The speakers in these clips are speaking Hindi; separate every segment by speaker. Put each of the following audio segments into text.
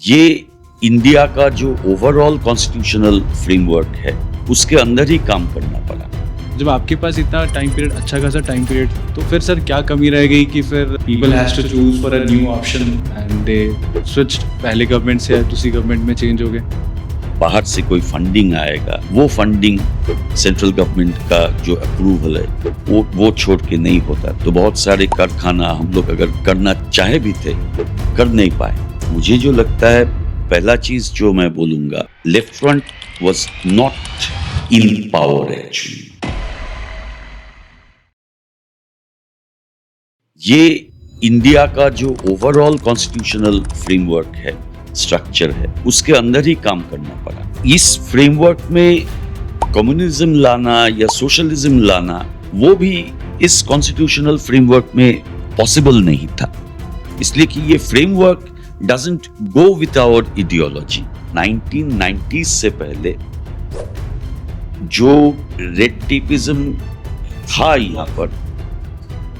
Speaker 1: ये इंडिया का जो ओवरऑल कॉन्स्टिट्यूशनल फ्रेमवर्क है उसके अंदर ही काम करना पड़ा।
Speaker 2: जब आपके पास इतना टाइम पीरियड, अच्छा खासा टाइम पीरियड, तो फिर सर क्या कमी रह गई कि फिर people has to choose for a new option and they switched, पहले गवर्नमेंट से दूसरी गवर्नमेंट में चेंज हो गए।
Speaker 1: बाहर से कोई फंडिंग आएगा, वो फंडिंग सेंट्रल गवर्नमेंट का जो अप्रूवल है वो छोड़ के नहीं होता। तो बहुत सारे कारखाना हम लोग अगर करना चाहे भी थे कर नहीं पाए। मुझे जो लगता है पहला चीज जो मैं बोलूंगा, left front was not in power actually. ये इंडिया का जो ओवरऑल कॉन्स्टिट्यूशनल फ्रेमवर्क है, स्ट्रक्चर है, उसके अंदर ही काम करना पड़ा। इस फ्रेमवर्क में कम्युनिज्म लाना या सोशलिज्म लाना वो भी इस कॉन्स्टिट्यूशनल फ्रेमवर्क में पॉसिबल नहीं था, इसलिए कि ये framework doesn't go with our ideology. 1990s से पहले जो रेड टेपिज्म था यहाँ पर,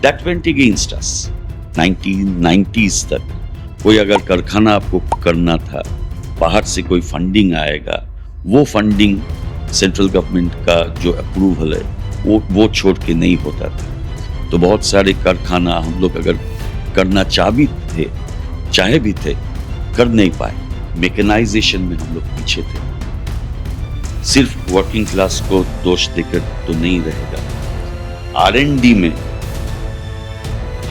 Speaker 1: that went against us. 1990s तक कोई अगर कारखाना आपको करना था, बाहर से कोई फंडिंग आएगा, वो फंडिंग सेंट्रल गवर्नमेंट का जो अप्रूवल है वो छोड़ के नहीं होता था। तो बहुत सारे कारखाना हम लोग अगर करना चाहे भी थे कर नहीं पाए। मैकेनाइजेशन में हम लोग पीछे थे। सिर्फ वर्किंग क्लास को दोष देकर तो नहीं रहेगा। R&D में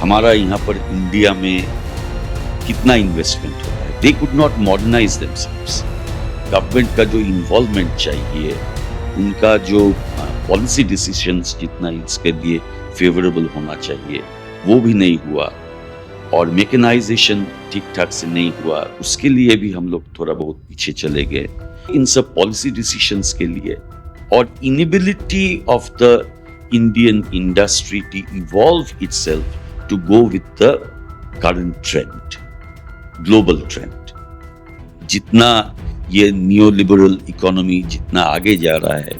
Speaker 1: हमारा यहाँ पर इंडिया में कितना इन्वेस्टमेंट होता है। They could not modernise themselves. Government का जो इन्वॉल्वमेंट चाहिए, उनका जो पॉलिसी डिसीजंस जितना इसके लिए फेवरेबल होना चाहिए वो भी नहीं हुआ, और मैकेनाइजेशन ठीक ठाक से नहीं हुआ। उसके लिए भी हम लोग थोड़ा बहुत पीछे चले गए इन सब पॉलिसी डिसीजंस के लिए। और inability of the Indian industry to evolve itself to go with the current trend, global trend। जितना ये नियोलिबरल इकोनॉमी जितना आगे जा रहा है,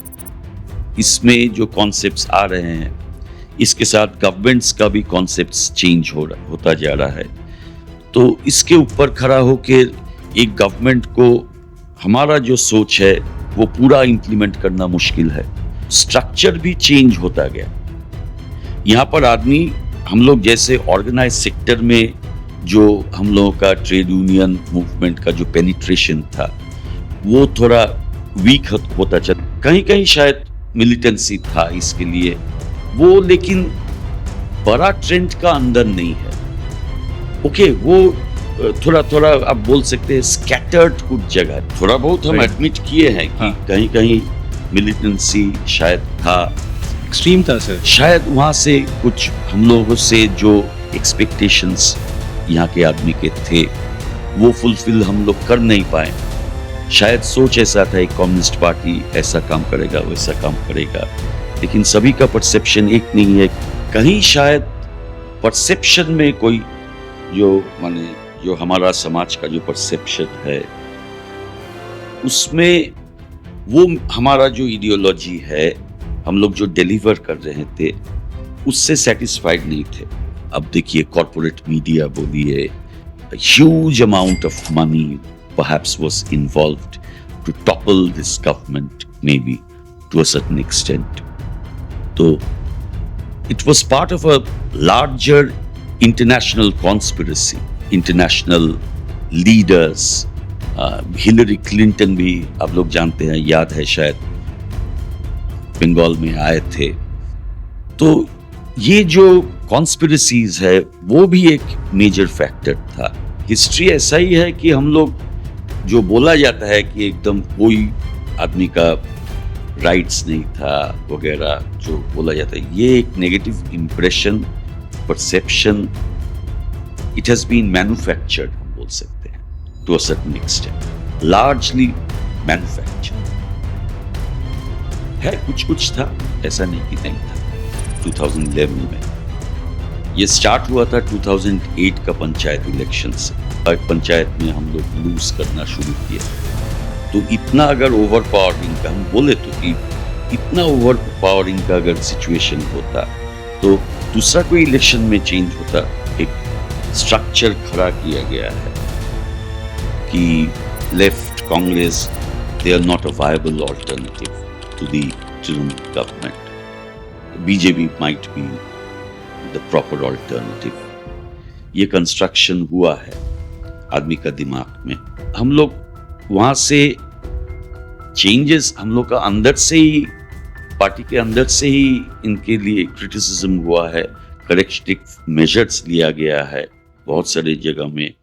Speaker 1: इसमें जो कॉन्सेप्ट्स आ रहे हैं, इसके साथ गवर्नमेंट्स का भी कॉन्सेप्ट्स चेंज होता जा रहा है। तो इसके ऊपर खड़ा होके एक गवर्नमेंट को हमारा जो सोच है वो पूरा इम्प्लीमेंट करना मुश्किल है। स्ट्रक्चर भी चेंज होता गया। यहाँ पर आदमी, हम लोग जैसे ऑर्गेनाइज सेक्टर में जो हम लोगों का ट्रेड यूनियन मूवमेंट का जो पेनिट्रेशन था वो थोड़ा वीक होता चला। कहीं कहीं शायद मिलिटेंसी था इसके लिए वो, लेकिन बड़ा ट्रेंड का अंदर नहीं है। ओके, वो थोड़ा थोड़ा आप बोल सकते हैं स्कैटर्ड कुछ जगह, थोड़ा बहुत हम एडमिट किए हैं कि कहीं कहीं मिलिटेंसी शायद था,
Speaker 2: एक्सट्रीम था सर।
Speaker 1: शायद वहां से कुछ हम लोगों से जो एक्सपेक्टेशंस यहाँ के आदमी के थे वो फुलफिल हम लोग कर नहीं पाए। शायद सोच ऐसा था एक कम्युनिस्ट पार्टी ऐसा काम करेगा, वैसा काम करेगा, लेकिन सभी का परसेप्शन एक नहीं है। कहीं शायद परसेप्शन में कोई जो हमारा समाज का जो परसेप्शन है उसमें वो हमारा जो आइडियोलॉजी है हम लोग जो डिलीवर कर रहे थे उससे सेटिस्फाइड नहीं थे। अब देखिए कॉर्पोरेट मीडिया बोलिए, huge amount of money perhaps was involved to topple this government, maybe to a certain extent. So it was part of a larger international conspiracy, international leaders, Hillary Clinton भी आप लोग जानते हैं, याद है शायद, बंगाल में आए थे। तो ये जो कॉन्स्पिरेसीज है वो भी एक मेजर फैक्टर था। हिस्ट्री ऐसा ही है कि हम लोग जो बोला जाता है कि एकदम कोई आदमी का राइट्स नहीं था वगैरह, जो बोला जाता है, ये एक negative impression, perception, it has been manufactured, हम बोल सकते हैं to a certain extent, largely manufactured है। कुछ था, ऐसा नहीं कि नहीं था। 2011 में ये स्टार्ट हुआ था 2008 का पंचायत इलेक्शन से। पंचायत में हम लोग लूज करना शुरू किया। तो इतना अगर ओवर पावरिंग का हम बोले तो कि इतना ओवर पावरिंग का अगर सिचुएशन होता तो दूसरा कोई इलेक्शन में चेंज होता। एक स्ट्रक्चर खड़ा किया गया है कि left Congress, they are not a viable alternative to the Trinamool government. BJP might be the proper alternative. ये कंस्ट्रक्शन हुआ है आदमी का दिमाग में. हम लोग वहां से चेंजेस, हम लोग का अंदर से ही, पार्टी के अंदर से ही इनके लिए क्रिटिसिज्म हुआ है, करेक्टिव मेजर्स लिया गया है बहुत सारे जगह में.